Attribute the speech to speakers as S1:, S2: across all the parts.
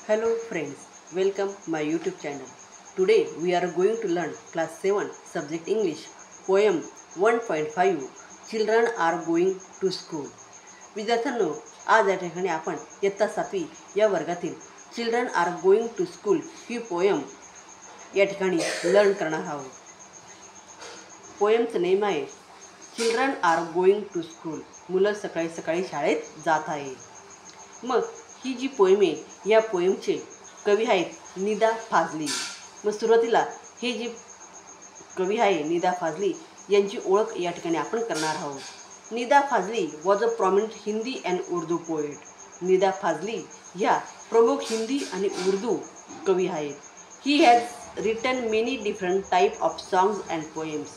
S1: Hello friends, welcome my YouTube channel. Today we are going to learn class 7 subject English poem 1.5 Children are going to school. विद्यार्थ्यांनो, आज या ठिकाणी आपण इयत्ता 7वी या वर्गातील children are going to school ही पोयम या ठिकाणी लर्न करणार आहोत. पोयमचं नेम आहे children are going to school. मुलं सकाळी सकाळी शाळेत जात आहे. मग ही जी पोयम आहे या पोयमचे कवी आहेत निदा फाजली. मग सुरुवातीला हे जी कवी आहे निदा फाजली यांची ओळख या ठिकाणी आपण करणार आहोत. Nida Fazli was a prominent Hindi and Urdu poet. Nida Fazli ह्या प्रमुख हिंदी आणि उर्दू कवी आहेत. He has written many different type of songs and poems.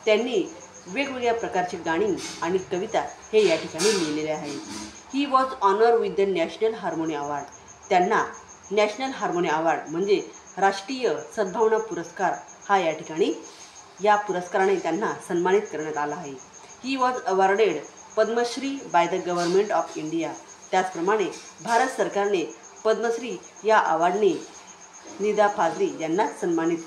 S1: त्यांनी वेगवेगळ्या प्रकारची गाणी आणि कविता हे या ठिकाणी लिहिलेले आहेत. He was honour with the national harmony award. त्यांना नॅशनल हार्मोनी अवॉर्ड म्हणजे राष्ट्रीय सद्भावना पुरस्कार हा या ठिकाणी या पुरस्काराने त्यांना सन्मानित करण्यात आला आहे. He was awarded Padmashri by the government of India. त्याचप्रमाणे भारत सरकारने पद्मश्री या अवॉर्डने निदा फाजली यांना सन्मानित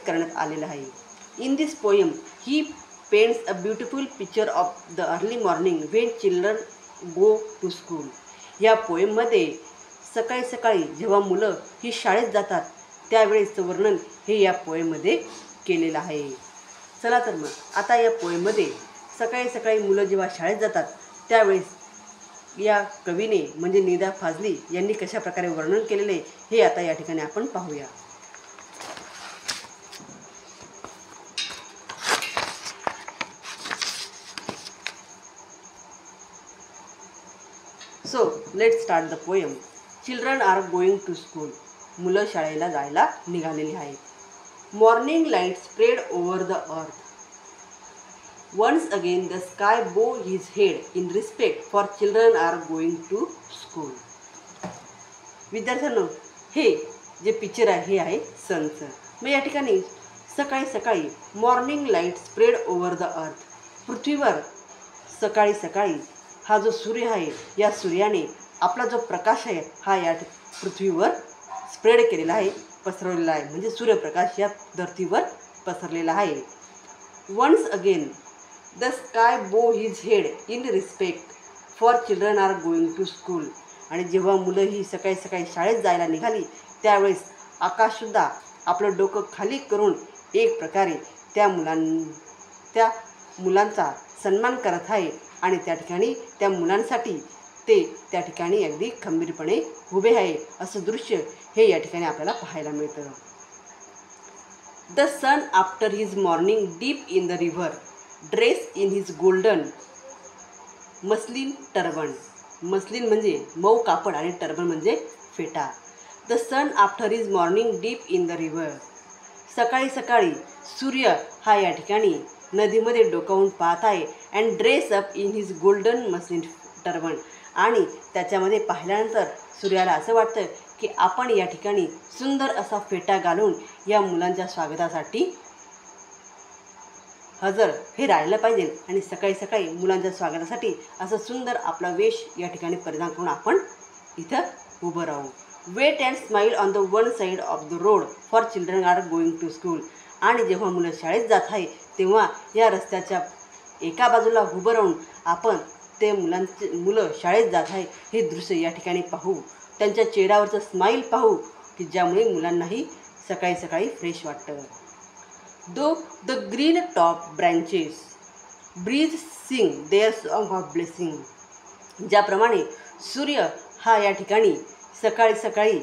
S1: करण्यात आलेलं आहे. In this poem he paints a beautiful picture of the early morning when children go to school. या पोएममध्ये सकाळी सकाळी जेव्हा मुलं ही शाळेत जातात त्यावेळेचं वर्णन हे या पोएममध्ये केलेलं आहे. चला तर मग आता या पोएममध्ये सकाळी सकाळी मुलं जेव्हा शाळेत जातात त्यावेळेस या कवीने म्हणजे निदा फाजली यांनी कशा प्रकारे वर्णन केलेले हे आता या ठिकाणी आपण पाहूया. So let's start the poem. Children are going to school. मुलं शाळेला जायला निघालेली आहेत. Morning light spread over the earth. Once again the sky bow his head in respect for children are going to school. विद्यार्थ्यांनो, हे जे picture आहे हे आहे सनचं. मग या ठिकाणी सकाळी सकाळी morning light spread over the earth. पृथ्वीवर सकाळी सकाळी हा जो सूर्य आहे या सूर्याने आपला जो प्रकाश आहे हा या पृथ्वीवर स्प्रेड केलेला आहे, पसरवलेला आहे. म्हणजे सूर्यप्रकाश या धरतीवर पसरलेला आहे. Once again the sky bow his head in respect for children are going to school. आणि जेव्हा मुलं ही सकाळी सकाळी शाळेत जायला निघाली त्यावेळेस आकाशसुद्धा आपलं डोकं खाली करून एक प्रकारे त्या मुलांचा सन्मान करत आहे. आणि त्या ठिकाणी त्या मुलांसाठी ते त्या ठिकाणी अगदी खंबीरपणे उभे आहे असं दृश्य हे या ठिकाणी आपल्याला पाहायला मिळतं. The sun after his morning dip in the river dress in his golden muslin turban. Muslin म्हणजे मऊ कापड आणि टर्बन म्हणजे फेटा. The sun after his morning dip in the river. सकाळी सकाळी सूर्य हा या ठिकाणी नदीमध्ये डोकावून पाहत आहे. And dress up in his golden muslin turban. आणि त्याच्यामध्ये पाहिल्यानंतर सूर्याला असं वाटतं की आपण या ठिकाणी सुंदर असा फेटा घालून या मुलांच्या स्वागतासाठी हजर हे राहिलं पाहिजे. आणि सकाळी सकाळी मुलांच्या स्वागतासाठी असं सुंदर आपला वेश या ठिकाणी परिधान करून आपण इथं उभं राहू. Wait and smile on the one side of the road for children are going to school. आणि जेव्हा मुलं शाळेत जात आहे तेव्हा या रस्त्याच्या एका बाजूला उभं राहून आपण ते मुलं शाळेत जात आहे हे दृश्य या ठिकाणी पाहू. त्यांच्या चेहऱ्यावरचं स्माईल पाहू की ज्यामुळे मुलांनाही सकाळी सकाळी फ्रेश वाटतं. Do the green top branches breeze sing their song of blessing. ज्याप्रमाणे सूर्य हा या ठिकाणी सकाळी सकाळी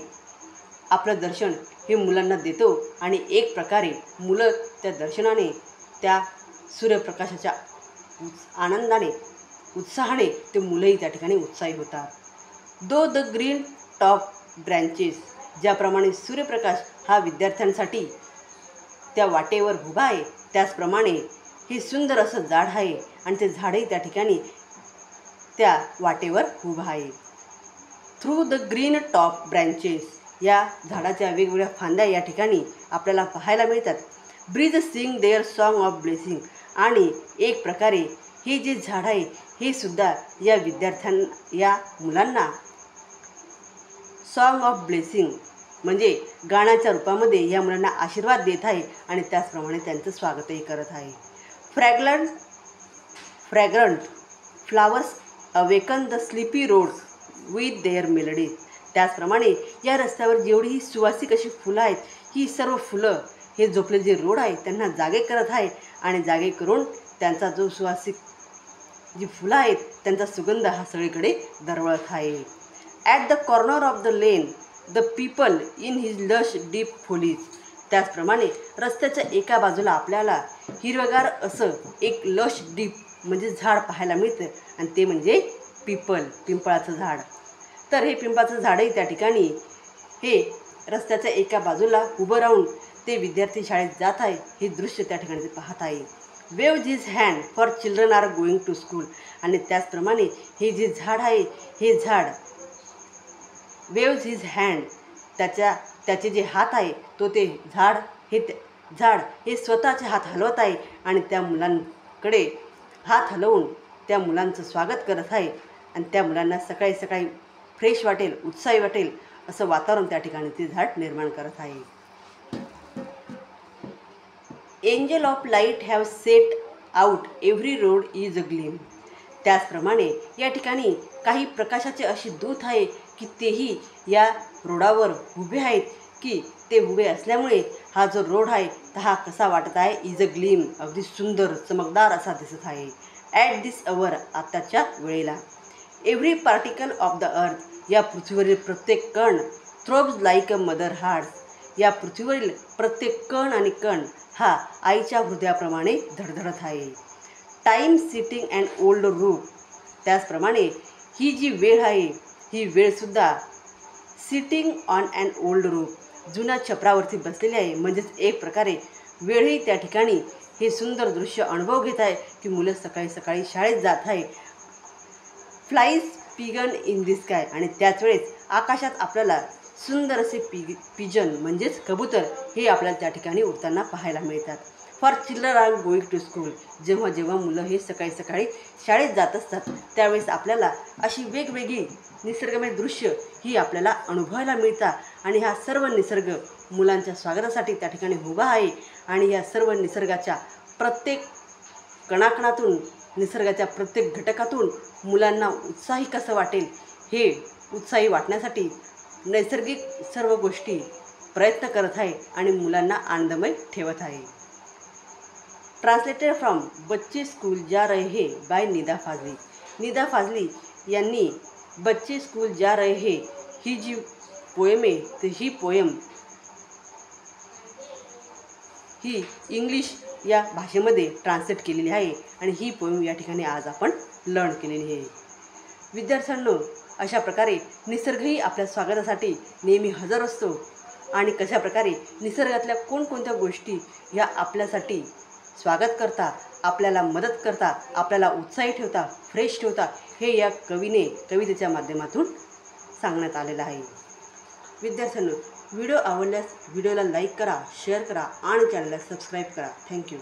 S1: आपलं दर्शन हे मुलांना देतो आणि एक प्रकारे मुलं त्या दर्शनाने त्या सूर्यप्रकाशाच्या आनंदाने उत्साहाने ते मुलंही त्या ठिकाणी उत्साही होतात. दो द ग्रीन टॉप ब्रँचेस. ज्याप्रमाणे सूर्यप्रकाश हा विद्यार्थ्यांसाठी त्या वाटेवर उभा आहे त्याचप्रमाणे हे सुंदर असं झाड आहे आणि ते झाडही त्या ठिकाणी त्या वाटेवर उभं आहे. Through the green top branches. या झाडाच्या वेगवेगळ्या फांद्या या ठिकाणी आपल्याला पाहायला मिळतात. Breeze sing their song of blessing. आणि एक प्रकारे हे जे झाड आहे हे सुद्धा या मुलांना सॉन्ग ऑफ ब्लेसिंग म्हणजे गाण्याच्या रूपामध्ये या मुलांना आशीर्वाद देत आहे आणि त्याचप्रमाणे त्यांचं स्वागतही करत आहे. फ्रॅग्रंट flowers awaken the sleepy road with their melodies. त्याचप्रमाणे या रस्त्यावर जेवढीही सुवासिक अशी फुलं आहेत, ही सर्व फुलं हे झोपलेले जे रोड आहे त्यांना जागे करत आहे आणि जागे करून त्यांचा जो सुवासिक जी फुलं आहेत त्यांचा सुगंध हा सगळीकडे दरवळत आहे. At the corner of the lane the peepal in his lush deep foliage. त्याचप्रमाणे रस्त्याच्या एका बाजूला आपल्याला हिरवगार असं एक लश डीप म्हणजे झाड पाहायला मिळतं आणि ते म्हणजे पिंपळाचं झाड. तर हे पिंपळाचं झाडही त्या ठिकाणी हे रस्त्याच्या एका बाजूला उभं राहून ते विद्यार्थी शाळेत जात आहे हे दृश्य त्या ठिकाणी ते पाहत आहे. Waves his hand for children are going to school. आणि त्याचप्रमाणे हे जे झाड आहे हे झाड वेव्ज हिज हँड त्याचे जे हात आहे तो ते झाड हे स्वतःचे हात हलवत आहे आणि त्या मुलांकडे हात हलवून त्या मुलांचं स्वागत करत आहे आणि त्या मुलांना सकाळी सकाळी फ्रेश वाटेल, उत्साही वाटेल असं वातावरण त्या ठिकाणी ते झाड निर्माण करत आहे. Angel of light have set out every road is a gleam. त्याचप्रमाणे या ठिकाणी काही प्रकाशाचे असे दूत आहे की तेही या रोडावर उभे आहेत की ते उभे असल्यामुळे हा जो रोड आहे तर हा कसा वाटत आहे, इज अ ग्लीम अगदी सुंदर चमकदार असा दिसत आहे. ॲट दिस अवर आत्ताच्या वेळेला. Every particle of the earth या पृथ्वीवरील प्रत्येक कण थ्रोब्स लाईक अ मदर हार्ट. या पृथ्वीवरील प्रत्येक कण आणि कण हा आईच्या हृदयाप्रमाणे धडधडत आहे. टाईम सिटिंग अँड ओल्ड रूप. त्याचप्रमाणे ही जी वेळ आहे ही वेळसुद्धा सिटिंग ऑन अँड ओल्ड रूप जुन्या छपरावरती बसलेली आहे. म्हणजेच एक प्रकारे वेळही त्या ठिकाणी हे सुंदर दृश्य अनुभव घेत आहे की मुलं सकाळी सकाळी शाळेत जात आहे. Flies pigeon in the sky. आणि त्याच वेळेस आकाशात आपल्याला सुंदर असे पिजन म्हणजेच कबूतर हे आपल्याला त्या ठिकाणी उडताना पाहायला मिळतात. For children are going to school. जेव्हा जेव्हा मुलं हे सकाळी सकाळी शाळेत जात असतात त्यावेळेस आपल्याला अशी वेगवेगळी निसर्गमय दृश्य ही आपल्याला अनुभवायला मिळतात आणि हा सर्व निसर्ग मुलांच्या स्वागतासाठी त्या ठिकाणी उभा आहे. आणि या सर्व निसर्गाच्या प्रत्येक कणाकणातून, निसर्गाच्या प्रत्येक घटकातून मुलांना उत्साही कसं वाटेल हे उत्साही वाटण्यासाठी नैसर्गिक सर्व गोष्टी प्रयत्न करत आहे आणि मुलांना आनंदमय ठेवत आहे. ट्रान्सलेटेड फ्रॉम बच्चे स्कूल जा रहे हे बाय निदा फाजली. निदा फाजली यांनी बच्चे स्कूल जा रहे हे ही जी पोएम आहे तर ही पोएम ही इंग्लिश या भाषेमध्ये ट्रान्सलेट केलेली आहे आणि ही पोएम या ठिकाणी आज आपण लर्न केलेली आहे. विद्यार्थ्यांनो, अशा प्रकारे निसर्गही आपल्या स्वागतासाठी नेहमी हजर असतो आणि कशा प्रकारे निसर्गातल्या कोणकोणत्या गोष्टी ह्या आपल्यासाठी स्वागत करता, आपल्याला मदत करता, आपल्याला उत्साही ठेवता, फ्रेश ठेवता हे या कवितेच्या माध्यमातून सांगण्यात आलेलं आहे. विद्यार्थ्यांनो, व्हिडिओ आवडल्यास व्हिडिओला लाईक करा, शेअर करा आणि चॅनलला सबस्क्राईब करा. थँक्यू.